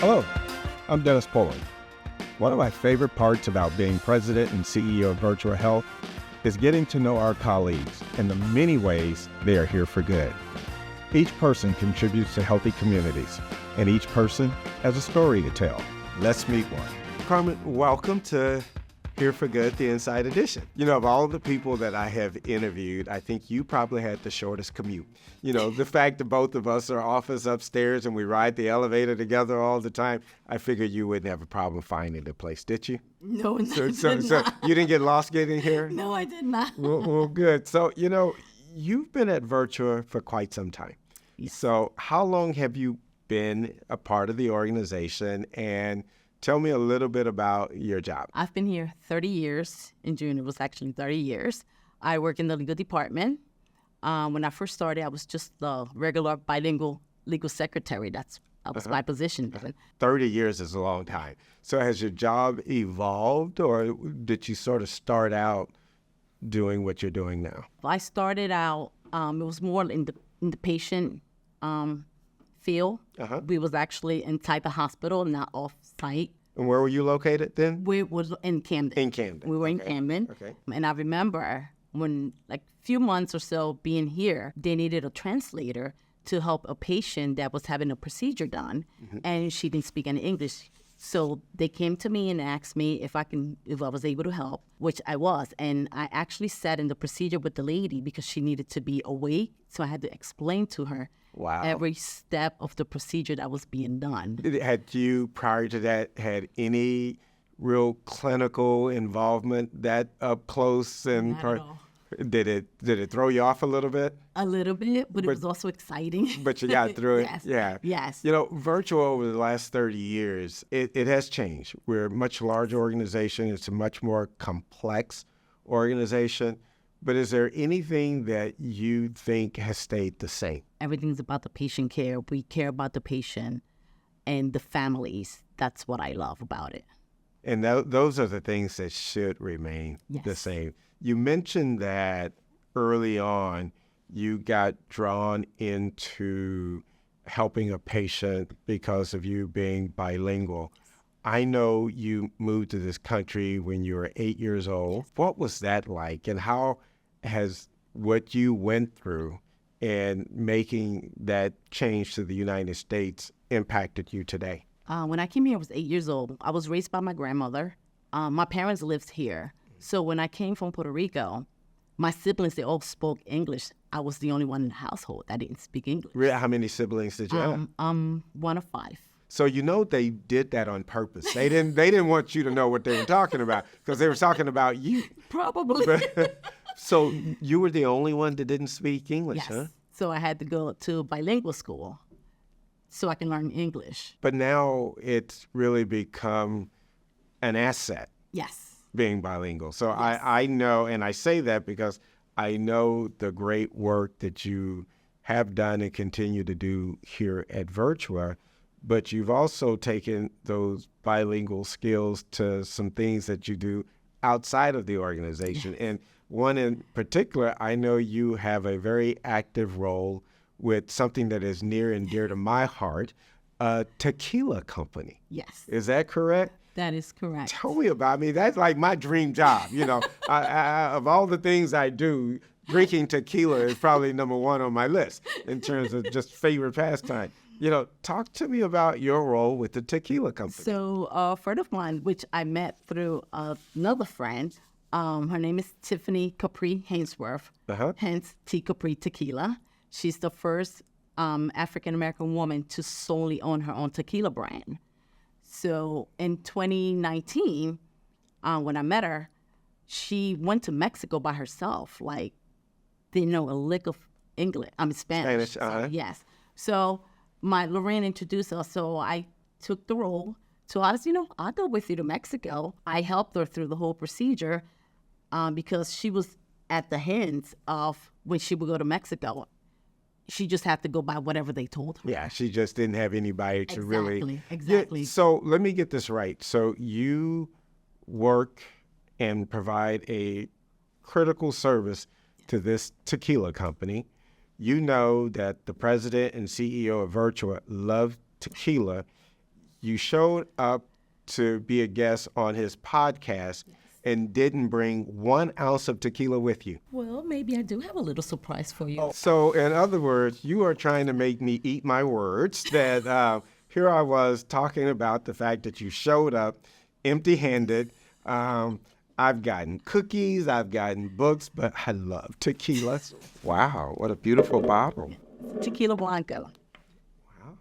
Hello, I'm Dennis Pullin. One of my favorite parts about being president and CEO of Virtua Health is getting to know our colleagues and the many ways they are here for good. Each person contributes to healthy communities, and each person has a story to tell. Let's meet one. Carmen, welcome to Here for Good, the Inside Edition. You know, of all the people that I have interviewed, I think you probably had the shortest commute. You know, the fact that both of us are office upstairs and we ride the elevator together all the time, I figured you wouldn't have a problem finding the place, did you? No, So not. you didn't get lost getting here? No, I did not. Well, good. So, you know, you've been at Virtua for quite some time. Yes. So how long have you been a part of the organization? And tell me a little bit about your job. I've been here 30 years. In June, it was actually 30 years. I work in the legal department. When I first started, I was just the regular bilingual legal secretary. That was my position. 30 years is a long time. So has your job evolved, or did you sort of start out doing what you're doing now? I started out, it was more in the patient field. We was actually inside the hospital, not off-site. And where were you located then? We was in Camden. In Camden. We were in Camden. Okay. And I remember when, like, a few months or so being here, they needed a translator to help a patient that was having a procedure done, and she didn't speak any English. So they came to me and asked me if I was able to help, which I was. And I actually sat in the procedure with the lady because she needed to be awake. So I had to explain to her every step of the procedure that was being done. Had you, prior to that, had any real clinical involvement that up close? And Not at all. Did it throw you off a little bit? A little bit, but it was also exciting. But you got through it? Yes. Yeah. Yes. You know, Virtua over the last 30 years, it has changed. We're a much larger organization. It's a much more complex organization. But is there anything that you think has stayed the same? Everything's about the patient care. We care about the patient and the families. That's what I love about it. And those are the things that should remain the same. You mentioned that early on you got drawn into helping a patient because of you being bilingual. I know you moved to this country when you were 8 years old. What was that like, and how has what you went through and making that change to the United States impacted you today? When I came here, I was 8 years old. I was raised by my grandmother. My parents lived here. So when I came from Puerto Rico, my siblings, they all spoke English. I was the only one in the household that didn't speak English. Really? How many siblings did you have? One of 5. So you know they did that on purpose. They didn't want you to know what they were talking about because they were talking about you. Probably. So you were the only one that didn't speak English, Yes. huh? So I had to go to bilingual school so I can learn English. But now it's really become an asset. Yes. Being bilingual. So I know, and I say that because I know the great work that you have done and continue to do here at Virtua, but you've also taken those bilingual skills to some things that you do outside of the organization. Yes. And one in particular, I know you have a very active role with something that is near and dear to my heart, a tequila company. Yes. Is that correct? That is correct. Tell me about me. That's like my dream job. You know, of all the things I do, drinking tequila is probably number one on my list in terms of just favorite pastime. You know, talk to me about your role with the tequila company. So a friend of mine, which I met through another friend, her name is Tiffany Capri Hainsworth, hence T Capri Tequila. She's the first African-American woman to solely own her own tequila brand. So in 2019, when I met her, she went to Mexico by herself, like, didn't know a lick of English. Spanish. Spanish, Yes. So Lorraine introduced us, so I took the role. So I was, I'll go with you to Mexico. I helped her through the whole procedure because she was at the hands of when she would go to Mexico. She just had to go by whatever they told her. Yeah, she just didn't have anybody to really... Exactly. Yeah, so let me get this right. So you work and provide a critical service to this tequila company. You know that the president and CEO of Virtua love tequila. you showed up to be a guest on his podcast and didn't bring 1 ounce of tequila with you. Well, maybe I do have a little surprise for you. So in other words, you are trying to make me eat my words that here I was talking about the fact that you showed up empty-handed. I've gotten cookies, I've gotten books, but I love tequila. Wow, what a beautiful bottle. Tequila Blanca. Wow.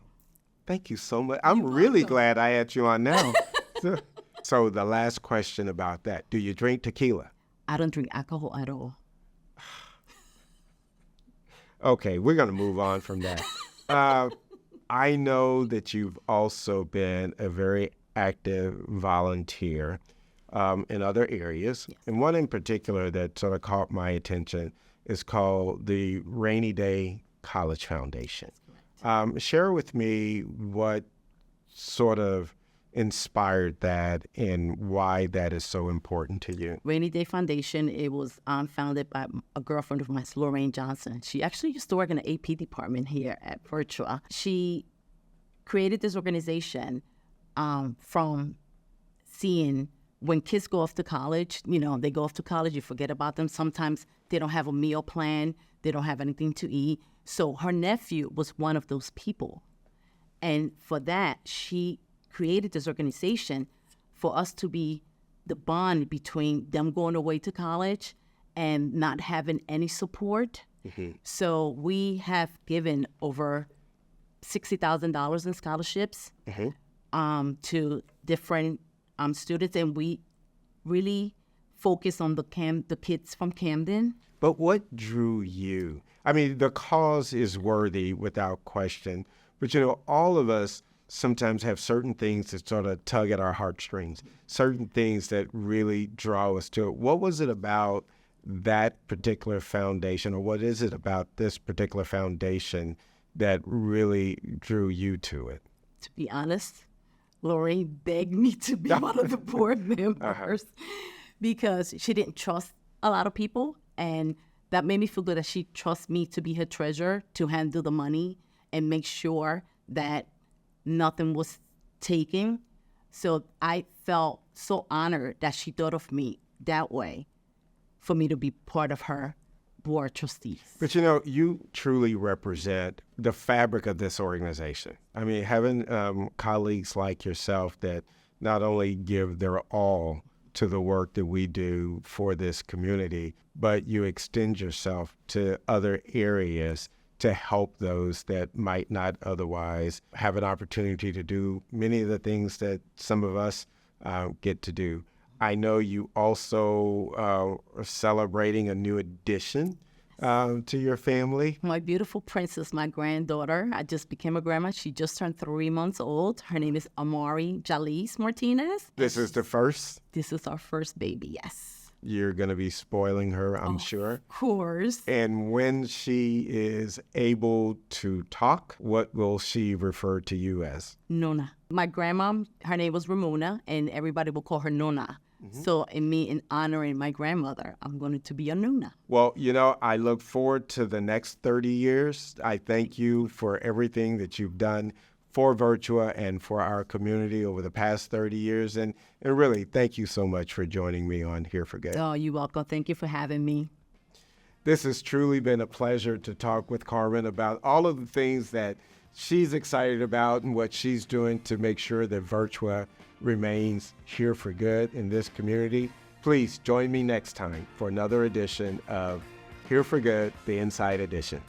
Thank you so much. I'm really glad I had you on now. So the last question about that, do you drink tequila? I don't drink alcohol at all. Okay, we're going to move on from that. I know that you've also been a very active volunteer in other areas. Yes. And one in particular that sort of caught my attention is called the Rainy Day College Foundation. Share with me what sort of inspired that and why that is so important to you. Rainy Day Foundation, it was founded by a girlfriend of mine, Lorraine Johnson. She actually used to work in the AP department here at Virtua. She created this organization from seeing when kids go off to college, they go off to college, you forget about them. Sometimes they don't have a meal plan, they don't have anything to eat. So her nephew was one of those people. And for that, she created this organization for us to be the bond between them going away to college and not having any support. Mm-hmm. So we have given over $60,000 in scholarships to different students, and we really focus on the kids from Camden. But what drew you? I mean, the cause is worthy without question, but all of us sometimes have certain things that sort of tug at our heartstrings, certain things that really draw us to it. What was it about that particular foundation, or what is it about this particular foundation that really drew you to it? To be honest, Lorraine begged me to be one of the board members because she didn't trust a lot of people, and that made me feel good that she trusts me to be her treasurer, to handle the money and make sure that nothing was taken. So I felt so honored that she thought of me that way for me to be part of her board of trustees. But you truly represent the fabric of this organization. I mean, having colleagues like yourself that not only give their all to the work that we do for this community, but you extend yourself to other areas to help those that might not otherwise have an opportunity to do many of the things that some of us get to do. I know you also are celebrating a new addition to your family. My beautiful princess, my granddaughter. I just became a grandma. She just turned 3 months old. Her name is Amari Jalise Martinez. This is the first? This is our first baby, yes. You're going to be spoiling her, I'm sure. Of course. And when she is able to talk, what will she refer to you as? Nona. My grandmom, her name was Ramona, and everybody will call her Nona. Mm-hmm. So in honoring my grandmother, I'm going to be a Nona. Well, I look forward to the next 30 years. I thank you for everything that you've done for Virtua and for our community over the past 30 years. And really, thank you so much for joining me on Here for Good. Oh, you're welcome. Thank you for having me. This has truly been a pleasure to talk with Carmen about all of the things that she's excited about and what she's doing to make sure that Virtua remains here for good in this community. Please join me next time for another edition of Here for Good, the Inside Edition.